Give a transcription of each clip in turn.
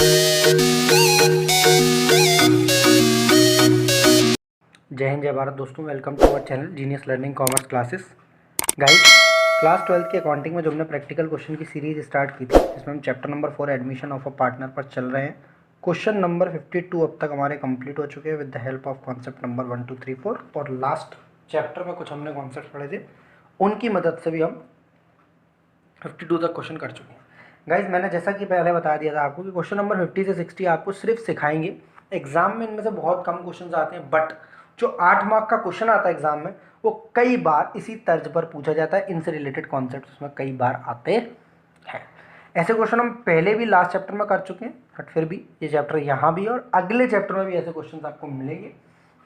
जय हिंद जय भारत दोस्तों, welcome to our channel genius learning commerce classes. Guys, class 12 की अकाउंटिंग में जो हमने प्रैक्टिकल क्वेश्चन की सीरीज स्टार्ट की थी, जिसमें हम chapter number 4 admission of a partner पर चल रहे हैं। क्वेश्चन नंबर 52 अब तक हमारे कंप्लीट हो चुके हैं with the help of concept number 1 2 3 4, और लास्ट चैप्टर में कुछ हमने कॉन्सेप्ट पढ़े थे, उनकी मदद से भी हम 52 तक क्वेश्चन कर चुके हैं। गाइज, मैंने जैसा कि पहले बता दिया था आपको कि क्वेश्चन नंबर 50 से 60 आपको सिर्फ सिखाएंगे। एग्जाम में इनमें से बहुत कम क्वेश्चन आते हैं, बट जो 8 मार्क का क्वेश्चन आता है एग्जाम में, वो कई बार इसी तर्ज पर पूछा जाता है। इनसे रिलेटेड कॉन्सेप्ट उसमें कई बार आते हैं। ऐसे क्वेश्चन हम पहले भी लास्ट चैप्टर में कर चुके हैं, बट फिर भी ये चैप्टर यहाँ भी और अगले चैप्टर में भी ऐसे क्वेश्चन आपको मिलेंगे।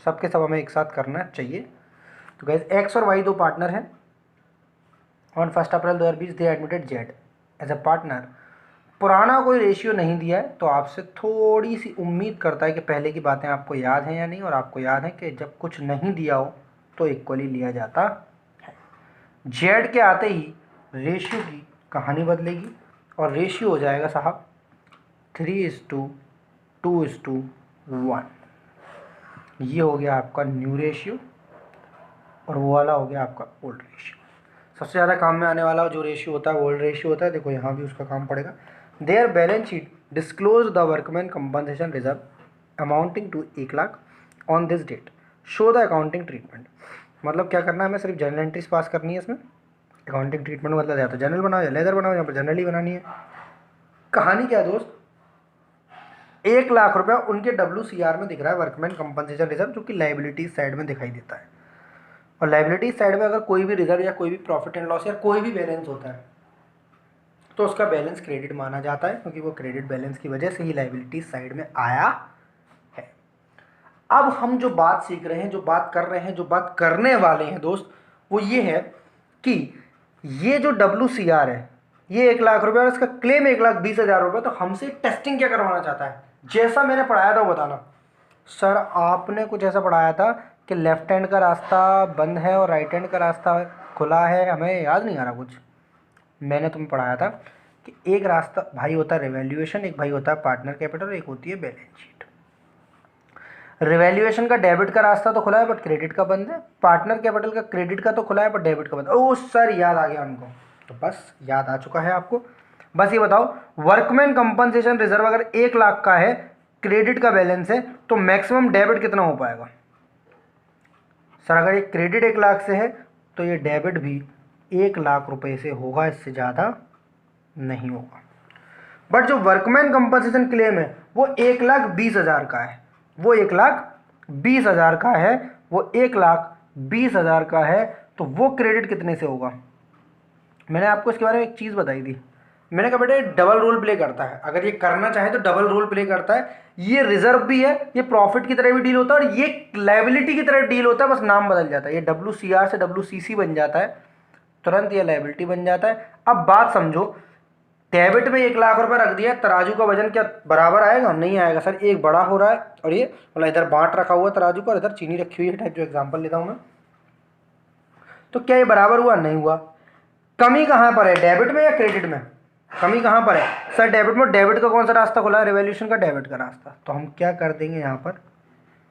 सबके सब हमें एक साथ करना चाहिए। तो गाइज, एक्स और वाई दो पार्टनर हैं। On 1 April 2020 they admitted z as a partner. पुराना कोई रेशियो नहीं दिया है, तो आपसे थोड़ी सी उम्मीद करता है कि पहले की बातें आपको याद हैं या नहीं, और आपको याद है कि जब कुछ नहीं दिया हो तो इक्वली लिया जाता है। जेड के आते ही रेशियो की कहानी बदलेगी और रेशियो हो जाएगा साहब 3:2:1। ये हो गया आपका न्यू रेशियो और वो वाला हो गया आपका ओल्ड रेशियो। सबसे ज़्यादा काम में आने वाला जो रेशियो होता है ओल्ड रेशियो होता है। देखो यहाँ भी उसका काम पड़ेगा। Their balance sheet disclose the workman compensation reserve amounting to 1,00,000 on this date, show the accounting treatment. मतलब क्या करना है, हमें सिर्फ जनरल एंट्रीज पास करनी है इसमें। अकाउंटिंग ट्रीटमेंट मतलब या तो जनरल बनाओ या लेजर बनाओ, यहाँ पर जनरल ही बनानी है। कहानी क्या है दोस्त, 1,00,000 रुपया उनके WCR में दिख रहा है, वर्कमैन कंपनसेशन रिजर्व, जो कि लाइबिलिटीज साइड में दिखाई देता है। और लाइबिलिटी साइड में अगर कोई भी रिजर्व या कोई भी प्रॉफिट एंड लॉस या कोई भी बैलेंस होता है तो उसका बैलेंस क्रेडिट माना जाता है, क्योंकि वो क्रेडिट बैलेंस की वजह से ही लाइबिलिटी साइड में आया है। अब हम जो बात सीख रहे हैं, जो बात कर रहे हैं, जो बात करने वाले हैं दोस्त, वो ये है कि ये जो WCR है, ये 1,00,000 रुपये और इसका क्लेम 1,20,000 रुपये, तो हमसे टेस्टिंग क्या करवाना चाहता है। जैसा मैंने पढ़ाया था वो बताना। सर, आपने कुछ ऐसा पढ़ाया था कि लेफ्ट हैंड का रास्ता बंद है और राइट हैंड का रास्ता खुला है, हमें याद नहीं आ रहा कुछ। मैंने तुम्हें पढ़ाया था कि एक रास्ता भाई होता है रिवैल्यूएशन, एक भाई होता है पार्टनर कैपिटल, एक होती है बैलेंस शीट। रिवैल्यूएशन का डेबिट का रास्ता तो खुला है बट क्रेडिट का बंद है। पार्टनर कैपिटल का क्रेडिट का तो खुला है बट डेबिट का बंद है। ओह सर, याद आ गया उनको, तो बस याद आ चुका है आपको। बस ये बताओ, वर्कमैन कंपनसेशन रिजर्व अगर 1,00,000 का है, क्रेडिट का बैलेंस है, तो मैक्सिमम डेबिट कितना हो पाएगा। सर, अगर ये क्रेडिट 1,00,000 से है तो ये डेबिट भी 1,00,000 रुपए से होगा, इससे ज़्यादा नहीं होगा। बट जो वर्कमैन कंपनसेशन क्लेम है वो 1,20,000 का है, वो 1,20,000 का है, वो 1,20,000 का है, तो वो क्रेडिट कितने से होगा। मैंने आपको इसके बारे में एक चीज़ बताई थी। मैंने कहा बेटे, डबल रोल प्ले करता है। अगर ये करना चाहे तो डबल रोल प्ले करता है। ये रिजर्व भी है, ये प्रॉफिट की तरह भी डील होता है और ये लाइबिलिटी की तरह डील होता है, बस नाम बदल जाता है। ये WCR से WCC बन जाता है, तुरंत ये लाइबिलिटी बन जाता है। अब बात समझो, डेबिट में 1,00,000 रुपए रख दिया, तराजू का वजन क्या बराबर आएगा, नहीं आएगा सर। एक बड़ा हो रहा है और ये मतलब इधर बांट रखा हुआ तराजू का और इधर चीनी रखी हुई है, टाइप जो एग्जांपल लेता हूं मैं, तो क्या ये बराबर हुआ, नहीं हुआ। कमी कहां पर है, डेबिट में या क्रेडिट में। कमी कहां पर है सर, डेबिट में। डेबिट का कौन सा रास्ता खुला है, रिवैल्यूएशन का डेबिट का रास्ता। तो हम क्या कर देंगे यहाँ पर,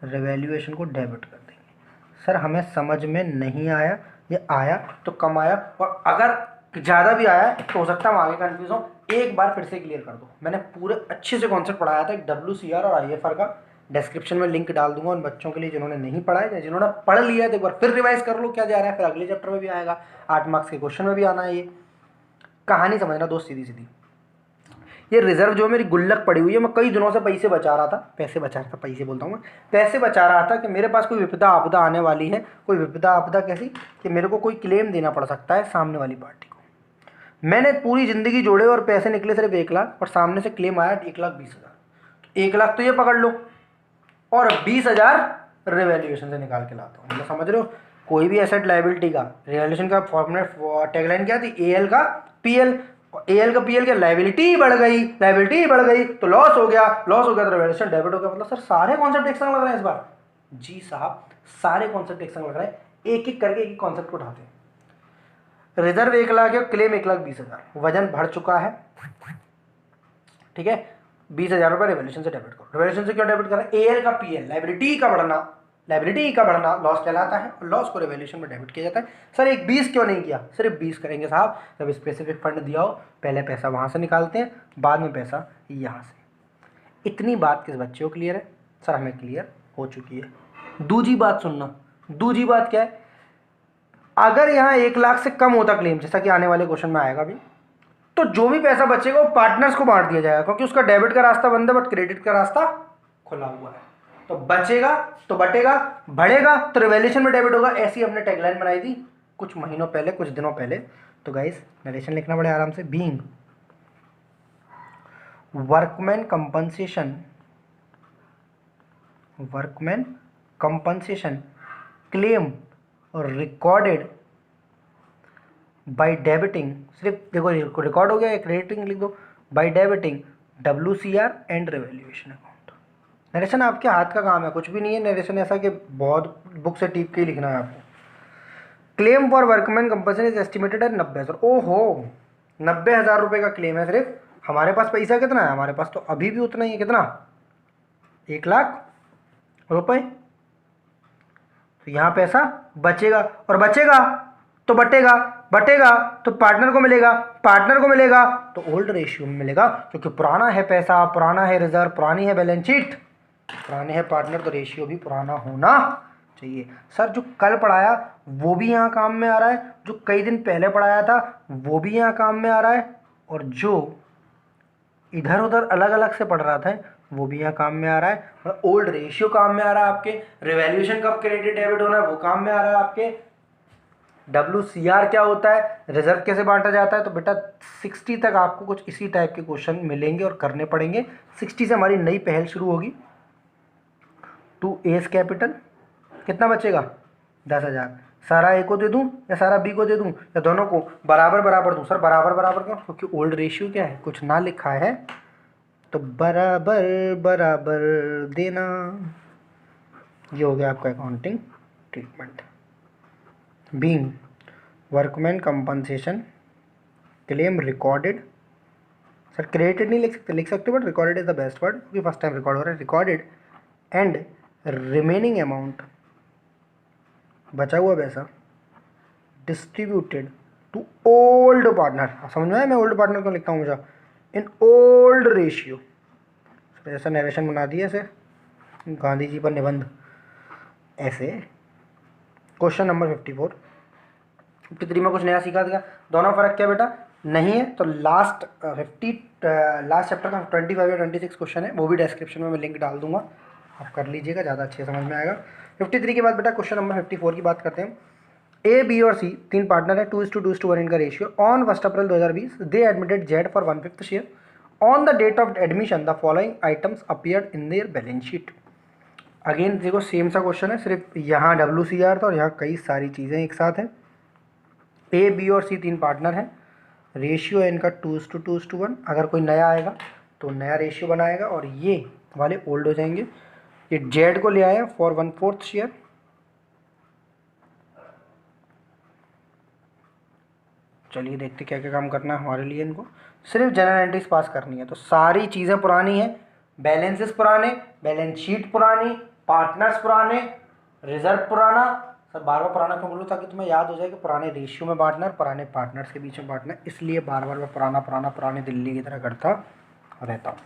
रिवैल्यूएशन को डेबिट कर देंगे। सर, हमें समझ में नहीं आया, ये आया तो कम आया, और अगर ज़्यादा भी आया तो हो सकता है हम आगे कंफ्यूज हो। एक बार फिर से क्लियर कर दो, मैंने पूरे अच्छे से कॉन्सेप्ट पढ़ाया था, एक WCR और IFR का। डिस्क्रिप्शन में लिंक डाल दूंगा उन बच्चों के लिए जिन्होंने नहीं पढ़ा है, जिन्होंने पढ़ लिया है तो एक बार फिर रिवाइज कर लो क्या जा रहा है, फिर अगले चैप्टर में भी आएगा, 8 मार्क्स के क्वेश्चन में भी आना है। ये कहानी समझना दोस्त, सीधी सीधी। ये रिजर्व जो मेरी गुल्लक पड़ी हुई है, मैं कई दिनों से पैसे बचा रहा था, पैसे बोलता हूँ मैं, पैसे बचा रहा था कि मेरे पास कोई विपदा आपदा आने वाली है। कोई विपदा आपदा कैसी, कि मेरे को कोई क्लेम देना पड़ सकता है सामने वाली पार्टी को। मैंने पूरी जिंदगी जोड़े और पैसे निकले सिर्फ 1,00,000, और सामने से क्लेम आया 1,20,000। 1,00,000 तो ये पकड़ लो और 20,000 रिवैल्यूएशन से निकाल के लाता हूँ। मतलब समझ रहे हो, कोई भी एसेट लाइबिलिटी का रिवैल्यूएशन का फॉर्मूला टैगलाइन क्या थी, AL का PL। AL का PL क्या, लाइबिलिटी बढ़ गई, लाइबिलिटी बढ़ गई तो लॉस हो गया, लॉस हो गया तो रिवैल्यूएशन डेबिट हो गया। मतलब सर, सारे कॉन्सेप्ट एक संग लग रहे हैं इस बार। जी साहब, सारे कॉन्सेप्ट एक संग लग रहे हैं, एक एक करके एक कॉन्सेप्ट को उठाते हैं। रिजर्व 1,00,000 है, क्लेम 1,20,000, वजन बढ़ चुका है, ठीक है। 20,000 रुपये रेवोल्यूशन से डेबिट करो। रेवोल्यूशन से क्यों डेबिट करें? एएल का पीएल, लाइबिलिटी का बढ़ना लॉस कहलाता है और लॉस को रेवोल्यूशन में डेबिट किया जाता है। सर एक 20 क्यों नहीं किया? सिर्फ 20 करेंगे साहब, जब स्पेसिफिक फंड दिया हो पहले पैसा वहाँ से निकालते हैं, बाद में पैसा यहाँ से। इतनी बात किस बच्चे को क्लियर है? सर हमें क्लियर हो चुकी है। दूसरी बात सुनना, दूसरी बात क्या है, अगर यहाँ 1 लाख से कम होता क्लेम, जैसा कि आने वाले क्वेश्चन में आएगा भी, तो जो भी पैसा बचेगा वो पार्टनर्स को बांट दिया जाएगा, क्योंकि उसका डेबिट का रास्ता बंद है बट क्रेडिट का रास्ता खुला हुआ है। तो बचेगा तो बटेगा, बढ़ेगा तो रिवैल्यूएशन में डेबिट होगा। ऐसी हमने टैगलाइन बनाई थी कुछ महीनों पहले, कुछ दिनों पहले। तो गाइस नरेशन लिखना पड़े आराम से। Being workman compensation claim recorded by debiting, सिर्फ देखो रिकॉर्ड हो गया, एक क्रेडिटिंग लिख दो, by debiting WCR and revaluation account. Narration आपके हाथ का काम है, कुछ भी नहीं है नरेशन ऐसा कि बहुत बुक से टीप के ही लिखना है आपको। Claim for workman compensation is estimated at 90,000। ओहो 90,000 रुपये का क्लेम है सिर्फ। हमारे पास पैसा कितना है? हमारे पास तो अभी भी उतना ही है। कितना? 1 लाख रुपये। तो यहाँ पैसा बचेगा और बचेगा तो बटेगा तो पार्टनर को मिलेगा तो ओल्ड रेशियो में मिलेगा, क्योंकि पुराना है पैसा, पुराना है रिजर्व, पुरानी है बैलेंस शीट, पुराने है पार्टनर, तो रेशियो भी पुराना होना चाहिए। सर जो कल पढ़ाया वो भी यहाँ काम में आ रहा है, जो कई दिन पहले पढ़ाया था वो भी यहाँ काम में आ रहा है, और जो इधर उधर अलग अलग से पढ़ रहा था वो भी यहाँ काम में आ रहा है। और ओल्ड रेशियो काम में आ रहा है आपके, रिवैल्यूएशन कब क्रेडिट डेबिट होना है वो काम में आ रहा है आपके, WCR क्या होता है, रिजर्व कैसे बांटा जाता है। तो बेटा 60 तक आपको कुछ इसी टाइप के क्वेश्चन मिलेंगे और करने पड़ेंगे। 60 से हमारी नई पहल शुरू होगी। 2A's कैपिटल कितना बचेगा? 10,000। सारा A को दे दूं या सारा B को दे दूं या दोनों को बराबर बराबर दूं? सर बराबर बराबर क्यों? क्योंकि ओल्ड रेशियो क्या है, कुछ ना लिखा है तो बराबर बराबर देना। ये हो गया आपका accounting treatment. Being workman compensation claim recorded, sir credited नहीं लिख सकते but recorded is the best word, क्योंकि फर्स्ट टाइम रिकॉर्ड हो रहा है। रिकॉर्डेड एंड रिमेनिंग अमाउंट, बचा हुआ पैसा डिस्ट्रीब्यूटेड टू ओल्ड पार्टनर। समझ में आया मैं ओल्ड पार्टनर क्यों लिखता हूँ मुझे? इन ओल्ड रेशियो। ऐसा नरेशन बना दिया ऐसे गांधी जी पर निबंध ऐसे। क्वेश्चन नंबर 53 में कुछ नया सीखा था? दोनों फर्क क्या बेटा? नहीं है। तो लास्ट चैप्टर का 25 या 26 क्वेश्चन है, वो भी डिस्क्रिप्शन में मैं लिंक डाल दूंगा, आप कर लीजिएगा, ज़्यादा अच्छे समझ में आएगा। 53 के बाद बेटा क्वेश्चन नंबर 54 की बात करते हैं। A, B और C 3 पार्टनर है, 2:2:1 इनका ratio. On 1 April 2020 they admitted z for 1/5 share. On the date of admission the following items appeared in their balance sheet. Again देखो सेम सा क्वेश्चन है, सिर्फ यहाँ WCR था और यहाँ कई सारी चीज़ें एक साथ हैं। A, B और C 3 पार्टनर हैं, रेशियो है इनका 2:1। अगर कोई नया आएगा तो नया रेशियो बनाएगा और ये वाले ओल्ड हो जाएंगे। ये जेड को ले आया फॉर 1/4 शेयर। चलिए देखते क्या क्या काम करना है हमारे लिए। इनको सिर्फ जनरल एंट्रीज पास करनी है, तो सारी चीज़ें पुरानी हैं, बैलेंसेस पुराने, बैलेंस शीट पुरानी, पार्टनर्स पुराने, रिजर्व पुराना। सर बार बार पुराना क्यों बोलूँ? ताकि तुम्हें याद हो जाए कि पुराने रेशियो में बांटना, पुराने पार्टनर्स के बीच में बांटना, इसलिए बार बार मैं पुराने दिल्ली की तरह करता रहता हूँ।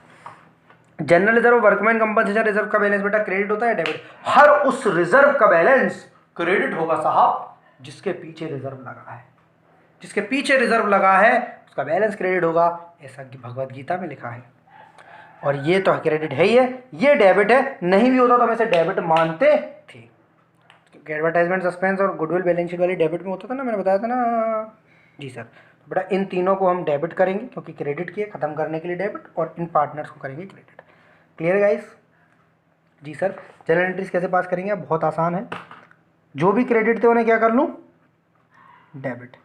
General reserve workman compensation reserve का बैलेंस बेटा क्रेडिट होता है डेबिट? हर उस रिजर्व का बैलेंस क्रेडिट होगा साहब जिसके पीछे रिजर्व लगा है, जिसके पीछे रिजर्व लगा है उसका बैलेंस क्रेडिट होगा, ऐसा कि भगवत गीता में लिखा है। और ये तो क्रेडिट है ही है, ये डेबिट है, नहीं भी होता तो हम इसे डेबिट मानते थे, क्योंकि एडवर्टाइजमेंट सस्पेंस और गुडविल बैलेंस शीट वाली डेबिट में होता था ना, मैंने बताया था ना जी सर। तो बेटा इन तीनों को हम डेबिट करेंगे क्योंकि क्रेडिट किए, खत्म करने के लिए डेबिट, और इन पार्टनर्स को करेंगे क्रेडिट। Clear guys? जी सर। जनरल एंट्रीज कैसे पास करेंगे? बहुत आसान है, जो भी क्रेडिट थे उन्हें क्या कर लूँ? Debit.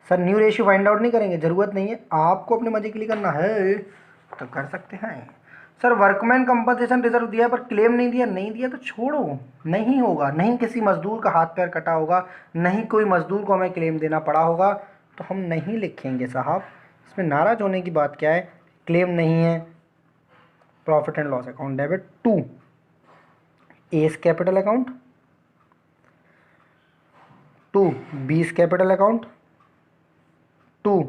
Sir new ratio find out नहीं करेंगे, ज़रूरत नहीं है, आपको अपने मजे के लिए करना है तो कर सकते हैं। सर वर्कमैन कंपनसेशन रिजर्व दिया पर क्लेम नहीं दिया तो छोड़ो, नहीं होगा, नहीं किसी मजदूर का हाथ पैर कटा होगा, नहीं कोई मजदूर को हमें क्लेम देना पड़ा होगा, तो हम नहीं लिखेंगे साहब। इसमें नाराज होने की बात क्या है? क्लेम नहीं है profit and loss account debit to A's capital account, to B's capital account, to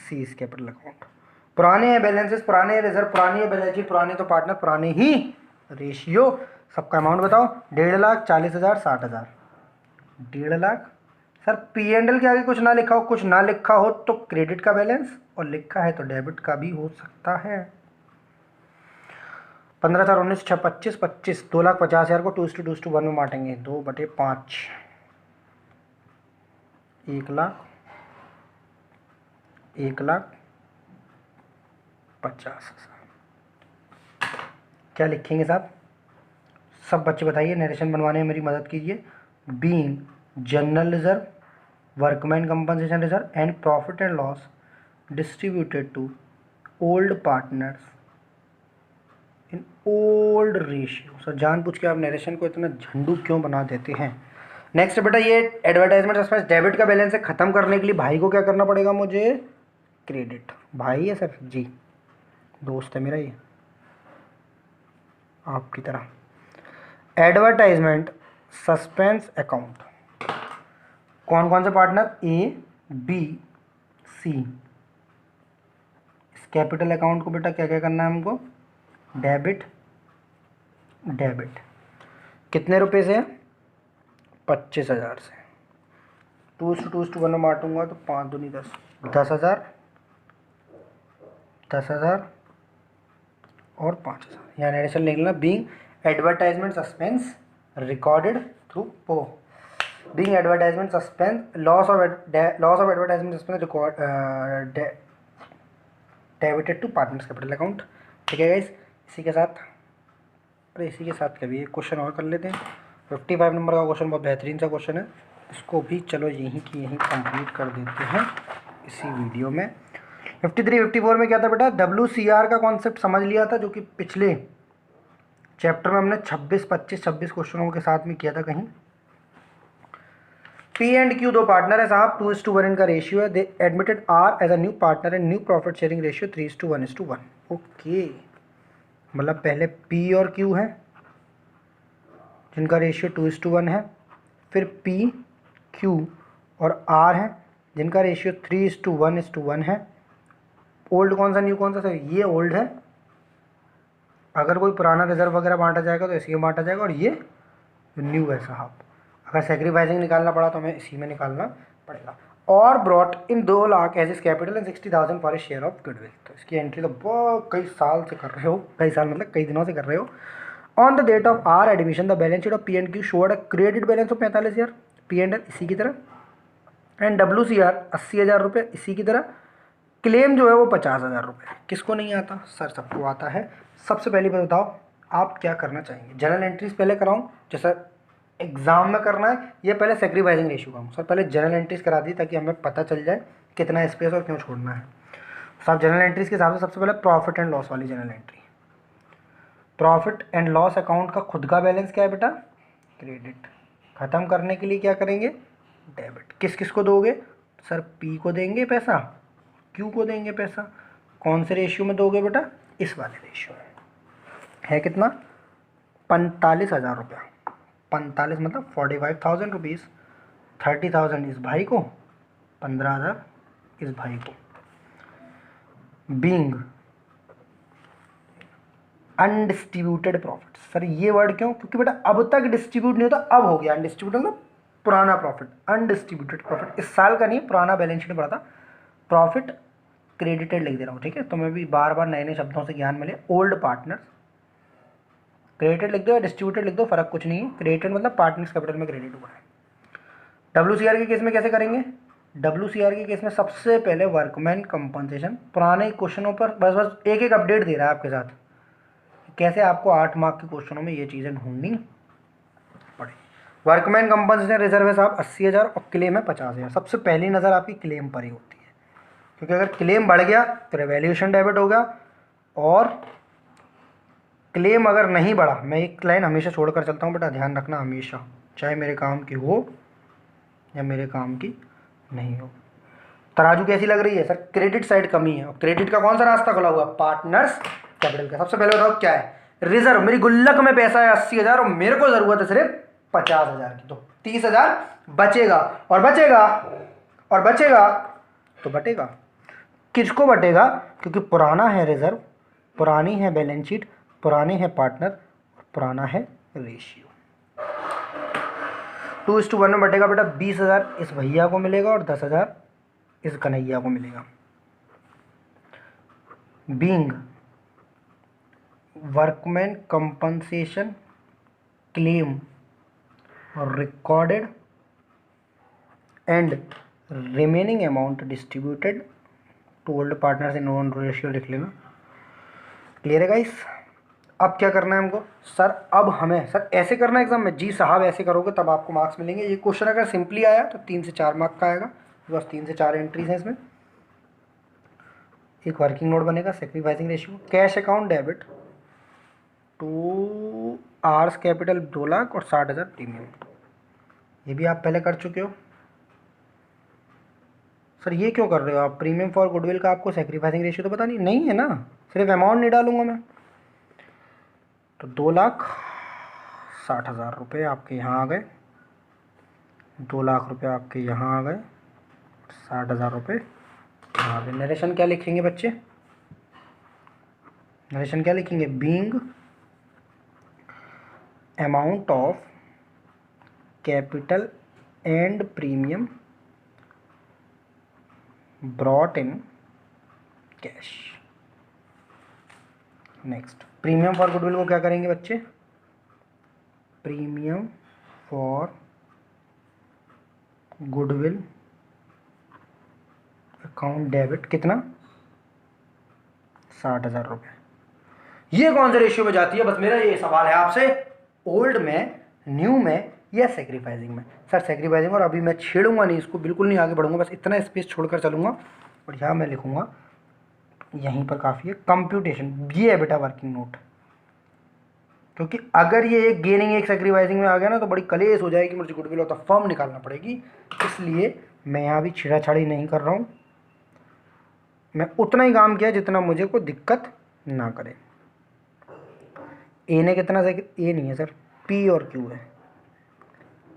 C's capital account. पुराने हैं बैलेंसेस, पुराने हैं रिजर्व, पुरानी है बैलेंस शीट, पुराने तो पार्टनर, पुराने ही रेशियो। सबका अमाउंट बताओ। 1,50,000, 40,000, 60,000। 1,50,000। सर पी एंड एल के आगे कुछ ना लिखा हो, कुछ ना लिखा हो तो क्रेडिट का बैलेंस, और लिखा है तो डेबिट का भी हो सकता है। 15,000, 19, 6, 25, 25, 2,50,000 को 2:1 में बांटेंगे, 2/5, 1,00,000, 1,50,000। क्या लिखेंगे साहब? सब बच्चे बताइए, नरेशन बनवाने में मेरी मदद कीजिए। Being general reserve, workman compensation reserve and profit and loss distributed to old partners in old ratio. Sir जानबूझ के आप नरेशन को इतना झंडू क्यों बना देते हैं? नेक्स्ट बेटा, ये एडवर्टाइजमेंट सस्पेंस डेबिट का बैलेंस है, खत्म करने के लिए भाई को क्या करना पड़ेगा मुझे? क्रेडिट। भाई है सर जी, दोस्त है मेरा ये आपकी तरह। एडवर्टाइजमेंट सस्पेंस अकाउंट, कौन कौन से पार्टनर? A B C. इस कैपिटल अकाउंट को बेटा क्या क्या करना है हमको? डेबिट। डेबिट कितने रुपए से? 25,000 से। 2:1 में बांटूंगा तो 5 दूनी 10, 10,000, 10,000 और 5,000। यहाँ नरेशन लिख लेना। Being advertisement suspense recorded through PO. Being advertisement suspense, loss of advertisement suspense record debited to partners capital account. ठीक है गाइस, इसी के साथ, अरे इसी के साथ कभी एक क्वेश्चन और कर लेते हैं। 55 नंबर का क्वेश्चन बहुत बेहतरीन सा क्वेश्चन है, इसको भी चलो यहीं की यहीं कंप्लीट कर देते हैं इसी वीडियो में। 53, 54 में क्या था बेटा? WCR का कॉन्सेप्ट समझ लिया था, जो कि पिछले चैप्टर में हमने 26 क्वेश्चनों के साथ में किया था कहीं। पी एंड क्यू दो पार्टनर है साहब, 2:1 इनका रेशियो है। They admitted are as a new partner and new profit sharing ratio 3:1:1। Okay, मतलब पहले पी और क्यू है जिनका रेशियो 2:1 है, फिर पी क्यू और आर है जिनका रेशियो 3:1:1 है। ओल्ड कौन सा, न्यू कौन सा? सर ये ओल्ड है। अगर कोई पुराना रिजर्व वगैरह बांटा जाएगा तो इसी में बांटा जाएगा, और ये न्यू है साहब। अगर सेक्रीफाइसिंग निकालना पड़ा तो हमें इसी में निकालना पड़ेगा। और ब्रॉट इन 2,00,000 एज इस capital and 60,000 for a share of goodwill. तो इसकी एंट्री तो बहुत कई साल से कर रहे हो, कई साल मतलब कई दिनों से कर रहे हो। On the date of R admission the balance sheet of P and Q showed a credit balance of 45,000, P and L इसी की तरह, एंड WCR 80,000 रुपये इसी की तरह। क्लेम जो है वो 50,000 रुपये। किसको नहीं आता? सर सबको आता है। सबसे पहले बताओ आप क्या करना चाहेंगे? जनरल एंट्रीज पहले कराऊं जैसा एग्जाम में करना है, ये पहले सेक्रीफाइसिंग रेशियो का? सर पहले जनरल एंट्रीज करा दी ताकि हमें पता चल जाए कितना स्पेस और क्यों छोड़ना है। साहब जनरल एंट्रीज के हिसाब से सबसे पहले प्रॉफिट एंड लॉस वाली general entry. Profit and loss account का खुद का बैलेंस क्या है बेटा? क्रेडिट। खत्म करने के लिए क्या करेंगे? डेबिट। किस किस को दोगे? सर पी को देंगे पैसा, क्यू को देंगे पैसा। कौन से रेशियो में दोगे बेटा? इस वाले रेशियो में। है कितना? 45,000 रुपया। 45 मतलब 45,000 रुपीज़। 30,000 इस भाई को, 15,000 इस भाई को। Being undistributed profit. सर ये वर्ड क्यों? क्योंकि बेटा अब तक डिस्ट्रीब्यूट नहीं होता, अब हो गया अनडिस्ट्रीब्यूटेड, मतलब पुराना प्रॉफिट। अनडिस्ट्रीब्यूटेड प्रॉफिट इस साल का नहीं, पुराना बैलेंस शीट में पड़ा था। प्रॉफिट क्रेडिटेड लिख दे रहा हूँ, ठीक है? तो मैं भी बार बार नए नए शब्दों से ज्ञान मिले। ओल्ड पार्टनर्स, क्रेडिटेड लिख दो या डिस्ट्रीब्यूटेड लिख दो, फर्क कुछ नहीं है। क्रेडिटेड मतलब पार्टनर्स कैपिटल में क्रेडिट हुआ है। WCR के केस में कैसे करेंगे? WCR के केस में सबसे पहले वर्कमैन कंपनसेशन, पुराने क्वेश्चनों पर बस बस एक एक अपडेट दे रहा है आपके साथ, कैसे आपको 8 मार्क के क्वेश्चनों में ये चीज़ें ढूंढनी पड़े। वर्कमैन कंपनसेशन रिजर्व है साहब 80,000 और क्लेम है 50,000। सबसे पहली नज़र आपकी क्लेम पर ही होती है, क्योंकि अगर क्लेम बढ़ गया तो रिवैल्यूएशन डेबिट होगा, और क्लेम अगर नहीं बढ़ा, मैं एक लाइन हमेशा छोड़कर चलता हूँ बेटा, ध्यान रखना हमेशा, चाहे मेरे काम की हो या मेरे काम की नहीं हो। तराजू कैसी लग रही है? सर क्रेडिट साइड कमी है, और क्रेडिट का कौन सा रास्ता खुला हुआ? पार्टनर्स कैपिटल का। सबसे पहले बताओ क्या है रिजर्व। मेरी गुल्लक में पैसा है 80,000 और मेरे को जरूरत है सिर्फ 50,000 की, तो 30,000 बचेगा और बचेगा और बचेगा तो बटेगा। किसको बटेगा? क्योंकि पुराना है रिजर्व, पुरानी है बैलेंस शीट, पुराने है पार्टनर और पुराना है रेशियो। 2:1 में बटेगा बेटा। 20,000 इस भैया को मिलेगा और 10,000 इस कन्हैया को मिलेगा। Being workman compensation claim recorded and remaining amount distributed to old partners in own ratio लिख लेना। क्लियर है गाइस? अब क्या करना है हमको? सर अब हमें सर ऐसे करना है एग्जाम में? जी साहब ऐसे करोगे तब आपको मार्क्स मिलेंगे। ये क्वेश्चन अगर सिंपली आया तो 3 से 4 मार्क का आएगा। बस 3 से 4 एंट्रीज हैं इसमें। एक वर्किंग नोट बनेगा sacrificing ratio, cash account debit to R's capital 2 lakh और 60,000 प्रीमियम। ये भी आप पहले कर चुके हो। सर ये क्यों कर रहे हो आप? प्रीमियम फॉर गुडविल का आपको सेक्रीफाइसिंग रेशियो तो पता नहीं है ना, सिर्फ अमाउंट नहीं डालूंगा मैं। तो 2,60,000 रुपये आपके यहाँ आ गए, 2 लाख रुपये आपके यहाँ आ गए, 60,000 रुपये यहाँ आ गए। नरेशन क्या लिखेंगे बच्चे? नरेशन क्या लिखेंगे? Being amount of capital and premium brought in cash. Next premium for goodwill को क्या करेंगे बच्चे? Premium for goodwill account debit कितना? 60,000 रुपये। ये कौन से रेशियो में जाती है? बस मेरा ये सवाल है आपसे, ओल्ड में, न्यू में या सेक्रीफाइसिंग में? सर सेक्रीफाइसिंग, और अभी मैं छेड़ूंगा नहीं इसको, बिल्कुल नहीं आगे बढ़ूंगा, बस इतना स्पेस छोड़कर चलूंगा और यहाँ मैं लिखूंगा, यहीं पर काफ़ी है कंप्यूटेशन। ये है बेटा वर्किंग नोट, क्योंकि अगर ये एक गेनिंग एक सेक्रीफाइसिंग में आ गया ना तो बड़ी कलेश हो जाएगी, मुझे गुडविल ऑफ द फर्म निकालना पड़ेगी। इसलिए मैं यहाँ भी छेड़ाछाड़ी नहीं कर रहा हूँ, मैं उतना ही काम किया जितना मुझे कोई दिक्कत ना करे। ए ने कितना ए नहीं है सर, पी और क्यू है।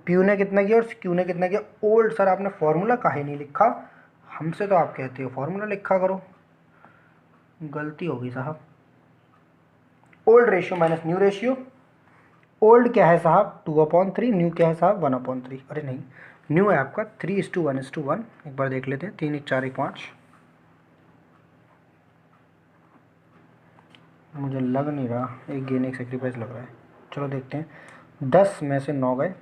पी ने कितना किया और क्यू ने कितना किया? ओल्ड। सर आपने फॉर्मूला काहे नहीं लिखा? हमसे तो आप कहते हो फॉर्मूला लिखा करो, गलती होगी साहब। Old ratio minus new ratio. Old क्या है साहब? 2/3। न्यू क्या है साहब? 1/3। अरे नहीं, न्यू है आपका 3:1:1। एक बार देख लेते हैं। 3 1 4 1 5। मुझे लग नहीं रहा, एक गेन एक सेक्रीफाइस लग रहा है। चलो देखते हैं। 10 में से 9 गए,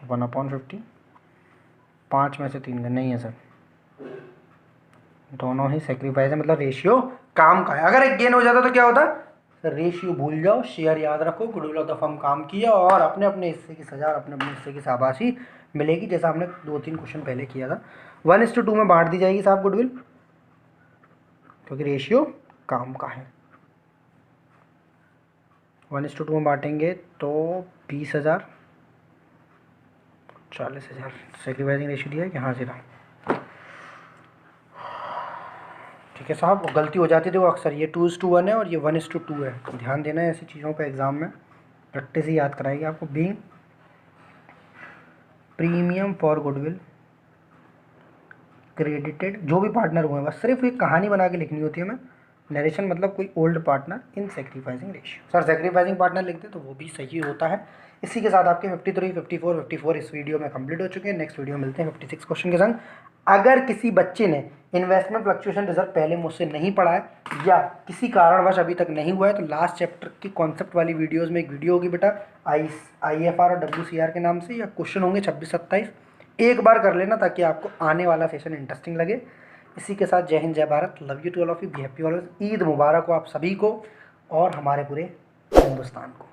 1/50। 5 में से 3 गए, नहीं है सर, दोनों ही सेक्रीफाइस है, मतलब रेशियो काम का है। अगर एक गेन हो जाता तो क्या होता? सर रेशियो भूल जाओ, शेयर याद रखो, गुडविल ऑफ द फर्म काम किया और अपने अपने हिस्से की सजा और अपने अपने हिस्से की शाबाशी मिलेगी, जैसा हमने 2-3 क्वेश्चन पहले किया था। 1:2 में बांट दी जाएगी साहब गुडविल, क्योंकि रेशियो काम का है। 1:2 में बांटेंगे तो 20,000, 40,000। सेक्रीफाइसिंग रेशियो दिया है कि हाँ सीधा? ठीक है साहब, वो गलती हो जाती थी वो अक्सर। ये 2:1 है और ये 1:2 है, ध्यान देना है ऐसी चीज़ों पे। एग्जाम में प्रैक्टिस ही याद कराएगी आपको। Being premium for goodwill credited, जो भी पार्टनर हुए, बस सिर्फ एक कहानी बना के लिखनी होती है हमें। नरेशन मतलब कोई old partner in sacrificing ratio. Sir sacrificing partner लिखते तो वो भी सही होता है। इसी के साथ आपके 53, 54, 54 इस वीडियो में कंप्लीट हो चुके हैं। नेक्स्ट वीडियो मिलते हैं 56 क्वेश्चन के संग। अगर किसी बच्चे ने इन्वेस्टमेंट फ्लक्चुएशन रिजर्व पहले मुझसे नहीं पढ़ा है या किसी कारणवश अभी तक नहीं हुआ है तो लास्ट चैप्टर की कॉन्सेप्ट वाली वीडियोस में एक वीडियो होगी बेटा IFR और WCR के नाम से, या क्वेश्चन होंगे 26-27। एक बार कर लेना ताकि आपको आने वाला सेशन इंटरेस्टिंग लगे। इसी के साथ जय हिंद, जय Bharat, love you to all of you, be happy always. Eid मुबारक हो आप सभी को और हमारे पूरे हिंदुस्तान को।